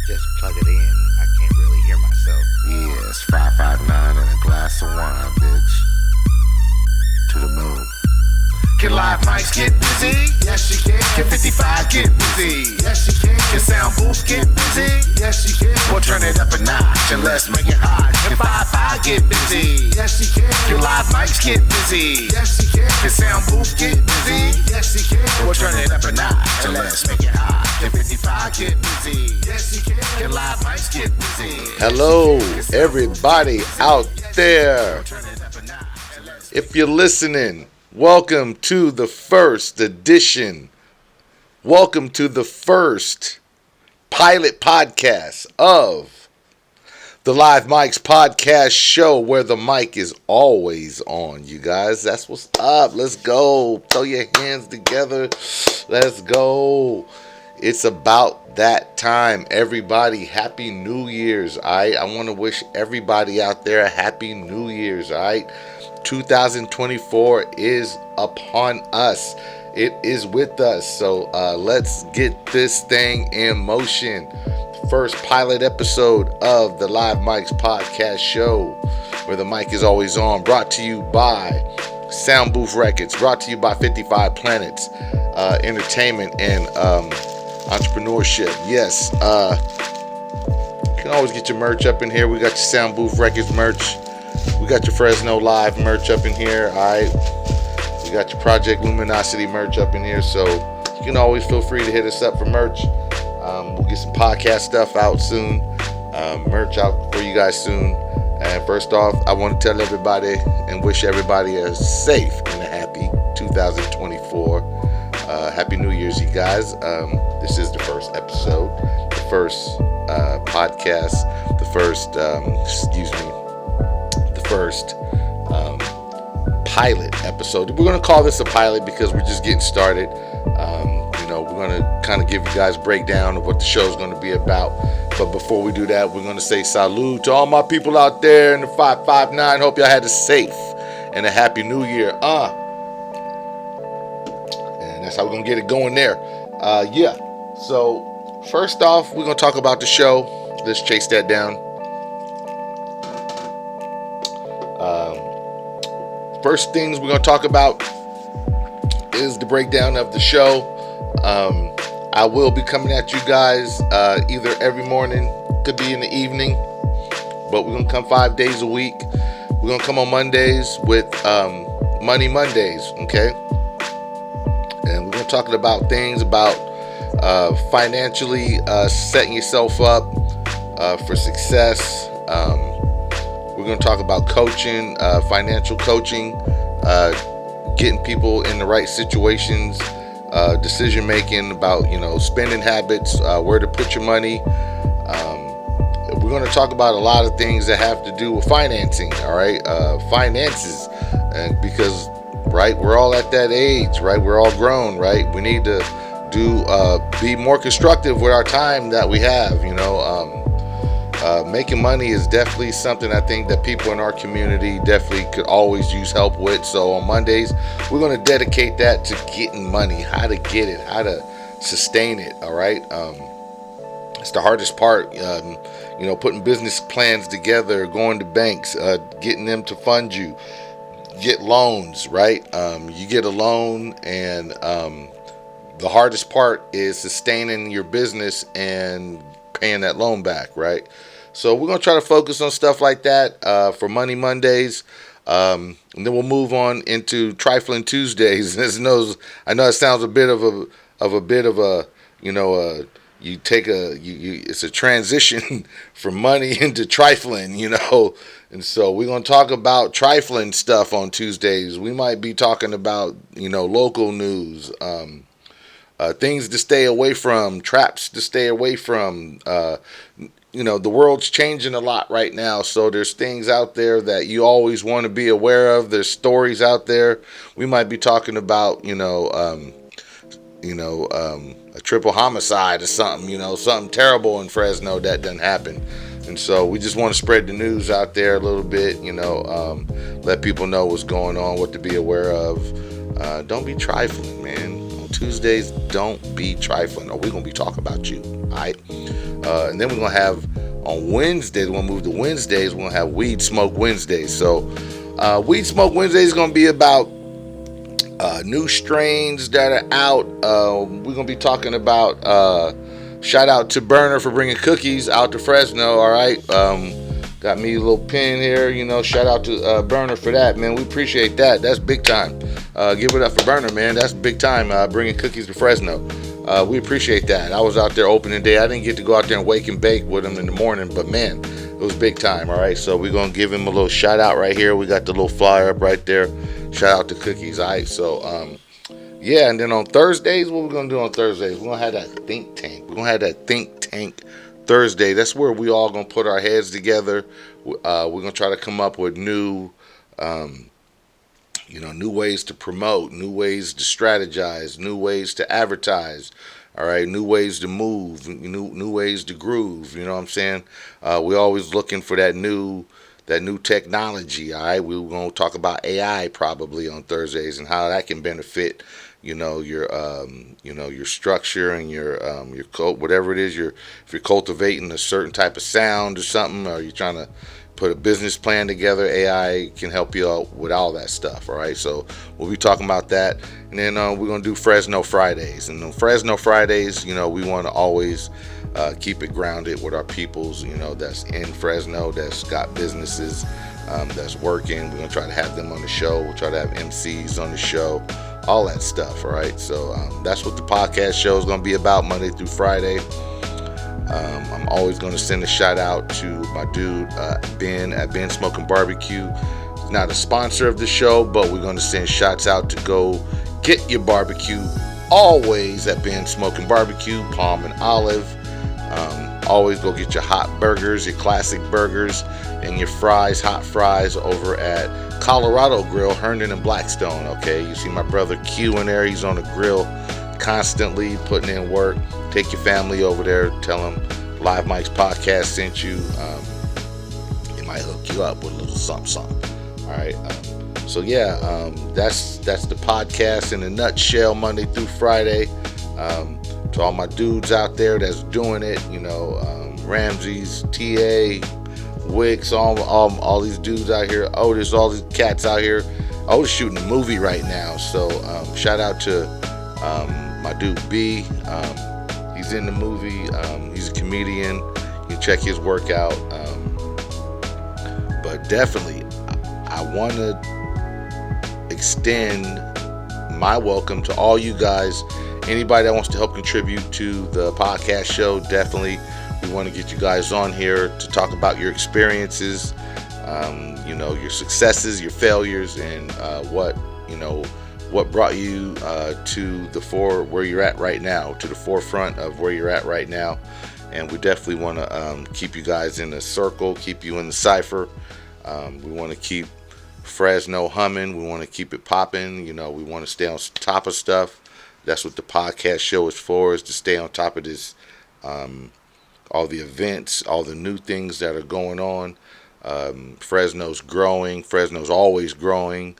Just plug it in. I can't really hear myself. Yeah, it's 559 and a glass of wine, bitch. To the moon. Can LiveMics get busy? Yes, you can. Can 55 get busy? Yes, you can. Can sound booth get busy? Yes, you can. We'll turn it up a notch and let's make it hot. Can 55 get busy? Yes, you can. Can LiveMics get busy? Yes, you can. Can sound booth get busy? Yes, you can. We'll turn it up a notch and let's make it hot. Can 55 get busy? Yes, you can. Can LiveMics get busy? Hello, everybody out there. If you're listening, welcome to the first edition. Welcome to the first pilot podcast of the LiveMics podcast show, where the mic is always on, you guys. That's what's up. Let's go. Throw your hands together. Let's go. It's about that time. Everybody, Happy New Year's, all right? I want to wish everybody out there a Happy New Year's, all right? 2024 is upon us. It is with us. So let's get this thing in motion. First pilot episode of the LiveMics podcast show, where the mic is always on. Brought to you by Sound Booth Records. Brought to you by 55 Planets Entertainment and Entrepreneurship. Yes. You can always get your merch up in here. We got your Sound Booth Records merch. We got your Fresno Live merch up in here, alright? We got your Project Luminosity merch up in here, so you can always feel free to hit us up for merch. We'll get some podcast stuff out soon, merch out for you guys soon. And first off, I want to tell everybody and wish everybody a safe and a happy 2024. Happy New Year's, you guys. This is the first episode, the first podcast, the first, first pilot episode. We're going to call this a pilot because we're just getting started. We're going to kind of give you guys a breakdown of what the show is going to be about. But before we do that, we're going to say salute to all my people out there in the 559. Hope y'all had a safe and a happy new year. And that's how we're going to get it going there. So first off, we're going to talk about the show. Let's chase that down. First things we're going to talk about is the breakdown of the show. I will be coming at you guys either every morning, could be in the evening, but we're going to come 5 days a week. We're going to come on Mondays with Money Mondays, okay? And we're going to talk about things about financially setting yourself up for success. We're going to talk about coaching, financial coaching, getting people in the right situations, decision making about, spending habits, where to put your money. We're going to talk about a lot of things that have to do with financing, all right? Finances, and because, right, we're all at that age, right? We're all grown, right? We need to be more constructive with our time that we have, making money is definitely something I think that people in our community definitely could always use help with. So on Mondays, we're going to dedicate that to getting money, how to get it, how to sustain it. All right. It's the hardest part, putting business plans together, going to banks, getting them to fund you, get loans, right? You get a loan, and the hardest part is sustaining your business and paying that loan back, right? So we're going to try to focus on stuff like that for Money Mondays. And then we'll move on into Trifling Tuesdays. I know it sounds a bit of a it's a transition from money into trifling, And so we're going to talk about trifling stuff on Tuesdays. We might be talking about, local news, things to stay away from, traps to stay away from. The world's changing a lot right now, so there's things out there that you always want to be aware of. There's stories out there. We might be talking about, a triple homicide or something, something terrible in Fresno that didn't happen. And so we just want to spread the news out there a little bit, let people know what's going on, what to be aware of. Don't be trifling, man. Tuesdays, don't be trifling, or we're going to be talking about you. All right. And then we're going to have on Wednesdays, we're going to move to Wednesdays, we're going to have Weed Smoke Wednesdays. So, Weed Smoke Wednesdays is going to be about new strains that are out. We're going to be talking about, shout out to Burner for bringing cookies out to Fresno. All right. Got me a little pin here, shout out to Burner for that, man. We appreciate that. That's big time. Give it up for Burner, man. That's big time, bringing cookies to Fresno. We appreciate that. I was out there opening day. I didn't get to go out there and wake and bake with him in the morning, but man, it was big time. All right, so we're going to give him a little shout out right here. We got the little flyer up right there. Shout out to cookies. All right, so yeah, and then on Thursdays, what we're going to do on Thursdays, we're going to have that think tank. We're going to have that think tank Thursday. That's where we all going to put our heads together. We're going to try to come up with new ways to promote, new ways to strategize, new ways to advertise. All right, new ways to move, new ways to groove. You know what I'm saying? We're always looking for that new technology. All right, we're going to talk about AI probably on Thursdays and how that can benefit, your structure and your whatever it is. If you're cultivating a certain type of sound or something, or you're trying to put a business plan together, AI can help you out with all that stuff. All right, so we'll be talking about that, and then we're gonna do Fresno Fridays. And on Fresno Fridays, we want to always keep it grounded with our peoples, that's in Fresno, that's got businesses, that's working. We're gonna try to have them on the show. We'll try to have MCs on the show, all that stuff. All right, so that's what the podcast show is gonna be about, Monday through Friday. I'm always going to send a shout out to my dude Ben at Ben Smoking Barbecue. He's not a sponsor of the show, but we're going to send shots out to go get your barbecue always at Ben Smoking Barbecue, Palm and Olive. Always go get your hot burgers, your classic burgers, and your fries, hot fries over at Colorado Grill, Herndon and Blackstone. Okay, you see my brother Q in there. He's on the grill constantly putting in work. Take your family over there, tell them LiveMics podcast sent you. It might hook you up with a little something. All right, so yeah, that's the podcast in a nutshell, Monday through Friday. To all my dudes out there that's doing it, Ramses, TA, Wicks, all these dudes out here, Otis, all these cats out here. Otis shooting a movie right now, so shout out to my dude B. He's in the movie. He's a comedian. You can check his work out. But definitely, I want to extend my welcome to all you guys. Anybody that wants to help contribute to the podcast show, definitely, we want to get you guys on here to talk about your experiences, your successes, your failures, and what brought you to where you're at right now, to the forefront of where you're at right now. And we definitely want to keep you guys in the circle, keep you in the cipher. We want to keep Fresno humming. We want to keep it popping. We want to stay on top of stuff. That's what the podcast show is for, is to stay on top of this, all the events, all the new things that are going on. Fresno's growing. Fresno's always growing.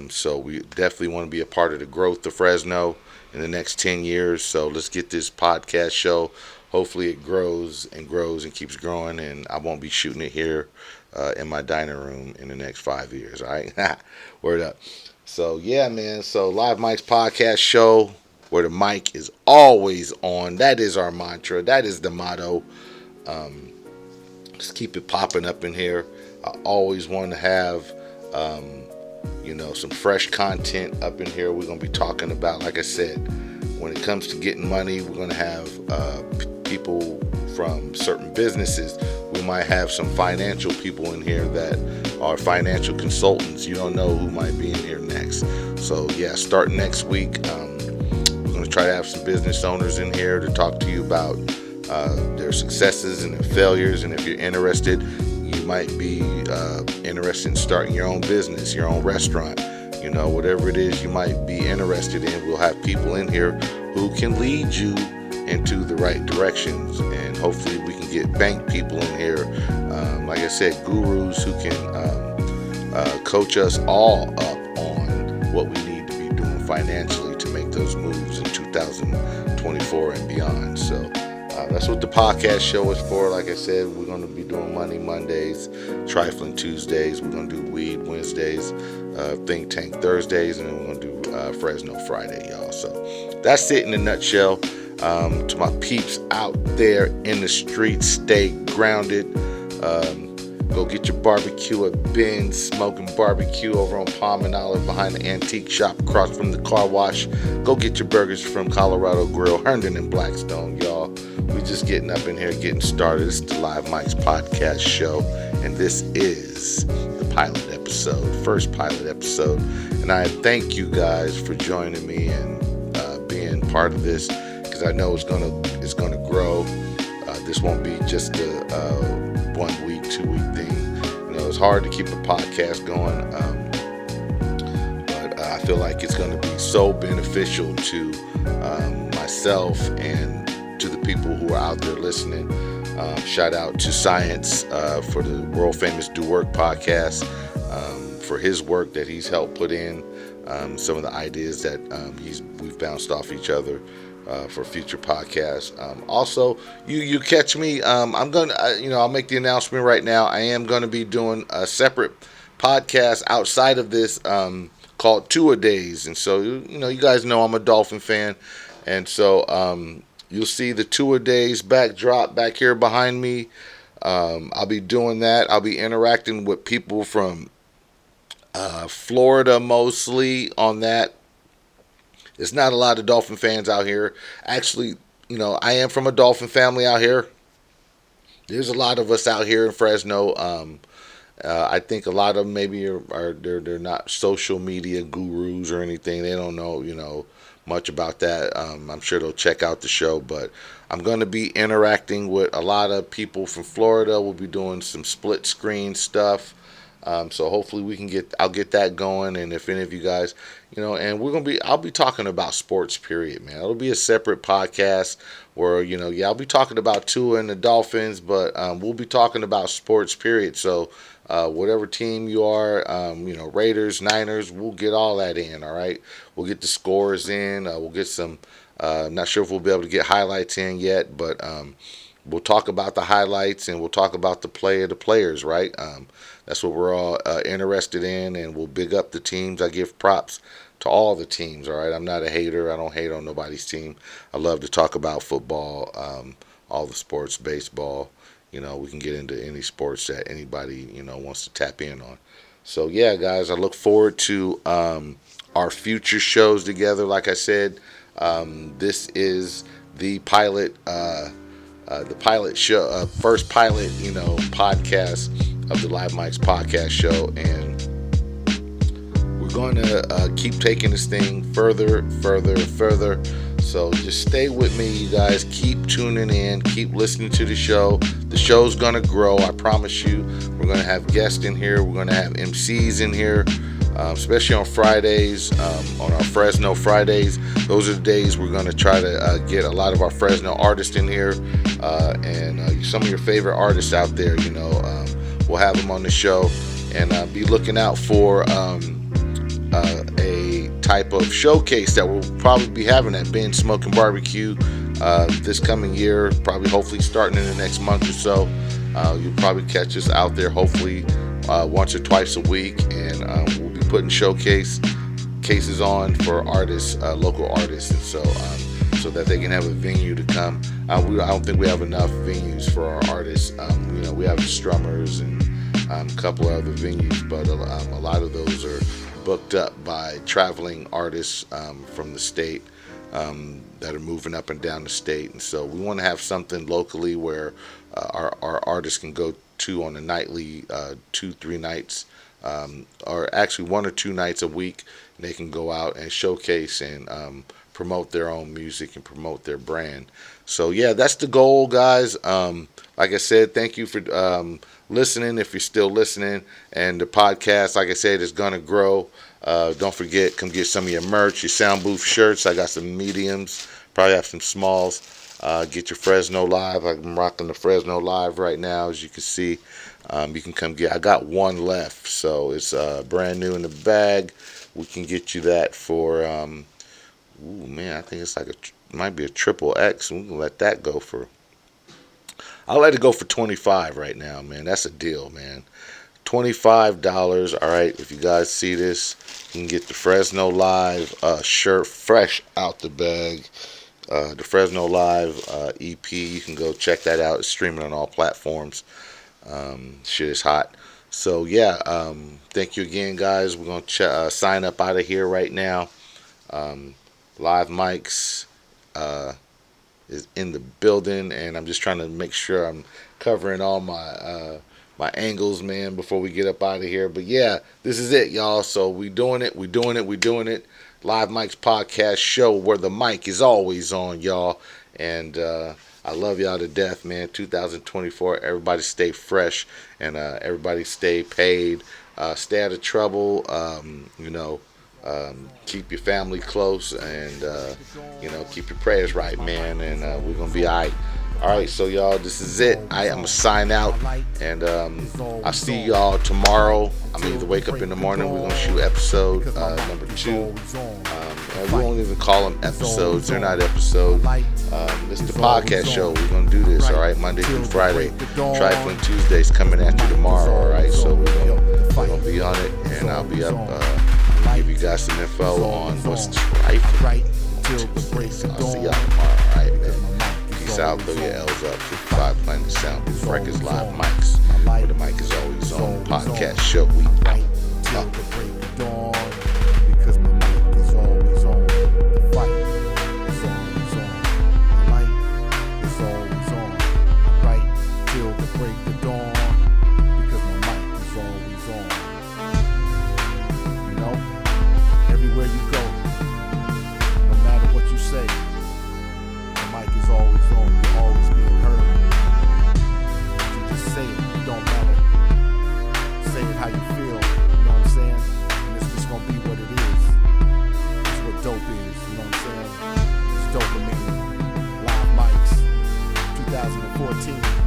So we definitely want to be a part of the growth of Fresno in the next 10 years. So let's get this podcast show. Hopefully it grows and grows and keeps growing, and I won't be shooting it here in my dining room in the next 5 years. All right. Word up. So yeah, man. So LiveMics podcast show, where the mic is always on. That is our mantra. That is the motto. Just keep it popping up in here. I always want to have some fresh content up in here. We're going to be talking about, like I said, when it comes to getting money, we're going to have people from certain businesses. We might have some financial people in here that are financial consultants. You don't know who might be in here next. So yeah, starting next week, we're going to try to have some business owners in here to talk to you about their successes and their failures. And if you're interested, you might be interested in starting your own business, your own restaurant, whatever it is you might be interested in. We'll have people in here who can lead you into the right directions, and hopefully we can get bank people in here, like I said, gurus who can coach us all up on what we need to be doing financially to make those moves in 2024 and beyond. So that's what the podcast show is for. Like I said, we're going to be doing Money Mondays, Trifling Tuesdays. We're going to do Weed Wednesdays, Think Tank Thursdays, and then we're going to do Fresno Friday, y'all. So that's it in a nutshell. To my peeps out there in the streets, stay grounded. Go get your barbecue at Ben's Smoking Barbecue over on Palm and Olive behind the antique shop across from the car wash. Go get your burgers from Colorado Grill, Herndon and Blackstone, y'all. We just getting up in here, getting started. It's the LiveMics podcast show, and this is the pilot episode, first pilot episode. And I thank you guys for joining me and being part of this, because I know it's gonna grow. This won't be just a 1 week, 2 week thing. You know, it's hard to keep a podcast going, but I feel like it's going to be so beneficial to myself and to the people who are out there listening. Shout out to Science for the world famous Do Work podcast, for his work that he's helped put in, some of the ideas that we've bounced off each other. For future podcasts. Also, you catch me. I'm gonna, I'll make the announcement right now. I am gonna be doing a separate podcast outside of this called Two-A-Days, and so you guys know I'm a Dolphin fan, and so you'll see the Two-A-Days backdrop back here behind me. I'll be doing that. I'll be interacting with people from Florida mostly on that. There's not a lot of Dolphin fans out here. Actually, I am from a Dolphin family out here. There's a lot of us out here in Fresno. I think a lot of them maybe they're not social media gurus or anything. They don't know, much about that. I'm sure they'll check out the show, but I'm going to be interacting with a lot of people from Florida. We'll be doing some split screen stuff. So hopefully I'll get that going. And if any of you guys, and I'll be talking about sports, period, man. It'll be a separate podcast where, I'll be talking about Tua and the Dolphins, but we'll be talking about sports, period. So whatever team you are, Raiders, Niners, we'll get all that in, all right? We'll get the scores in. We'll get some, I'm not sure if we'll be able to get highlights in yet, but we'll talk about the highlights and we'll talk about the play of the players, right? That's what we're all interested in, and we'll big up the teams. I give props to all the teams, all right? I'm not a hater. I don't hate on nobody's team. I love to talk about football, all the sports, baseball. We can get into any sports that anybody, wants to tap in on. So, yeah, guys, I look forward to our future shows together. Like I said, this is the pilot show, first pilot, podcast of the LiveMics podcast show, and we're going to keep taking this thing further. So just stay with me, you guys. Keep tuning in, keep listening to the show. The show's going to grow, I promise you. We're going to have guests in here, we're going to have MCs in here, especially on Fridays, on our Fresno Fridays. Those are the days we're going to try to get a lot of our Fresno artists in here, and some of your favorite artists out there. We'll have them on the show, and be looking out for a type of showcase that we'll probably be having at Ben's Smoking Barbecue this coming year, probably hopefully starting in the next month or so. You'll probably catch us out there hopefully once or twice a week, and we'll be putting cases on for artists, local artists, and so that they can have a venue to come. I don't think we have enough venues for our artists. We have strummers and a couple of other venues, but a lot of those are booked up by traveling artists from the state that are moving up and down the state. And so we want to have something locally where our artists can go to on a nightly, 2-3 nights, or actually 1 or 2 nights a week. And they can go out and showcase and promote their own music and promote their brand. So yeah, that's the goal, guys. Like I said, thank you for listening, if you're still listening. And the podcast, like I said, is going to grow. Don't forget, come get some of your merch, your sound booth shirts. I got some mediums, probably have some smalls. Get your Fresno Live. I'm rocking the Fresno Live right now, as you can see. You can come get. I got one left, so it's brand new in the bag. We can get you that for Ooh, man, I think it's like might be a triple X. We can let that go for. I'll let it go for 25 right now, man. That's a deal, man. $25. All right, if you guys see this, you can get the Fresno Live shirt fresh out the bag. The Fresno Live EP. You can go check that out. It's streaming on all platforms. Shit is hot. So yeah, thank you again, guys. We're gonna sign up out of here right now. LiveMics is in the building, and I'm just trying to make sure I'm covering all my angles, man, before we get up out of here. But yeah, this is it, y'all. So we doing it. LiveMics podcast show where the mic is always on, y'all. And I love y'all to death, man. 2024, everybody stay fresh, and everybody stay paid. Stay out of trouble. Keep your family close, and keep your prayers right, man. And we're gonna be all right. All right, so y'all, this is it. I'm gonna sign out, and I'll see y'all tomorrow. I'm gonna either wake up in the morning. We're gonna shoot episode number 2. And we won't even call them episodes. They're not episodes. This is the podcast show. We're gonna do this, all right, Monday through Friday. Trifling Tuesdays coming at you tomorrow, all right. So we're gonna be on it, and I'll be up. Give you guys some info on what's trifling. I'll see y'all tomorrow, all right, man. Peace out, throw your L's up. 55 Planet Sound Booth Records, LiveMics. Where the mic is always on. Podcast show, we out. Because my mic is always on. The fight is always on. My light is always on. Right till the break of dawn. Because my mic is always on. You know, everywhere you go, no matter what you say, the mic is always on. You're always being heard. So just say it. It don't matter. Say it how you feel. You know what I'm saying? And it's just gonna be what it is. It's what dope is. You know what I'm saying? It's dopamine. LiveMics. 2014.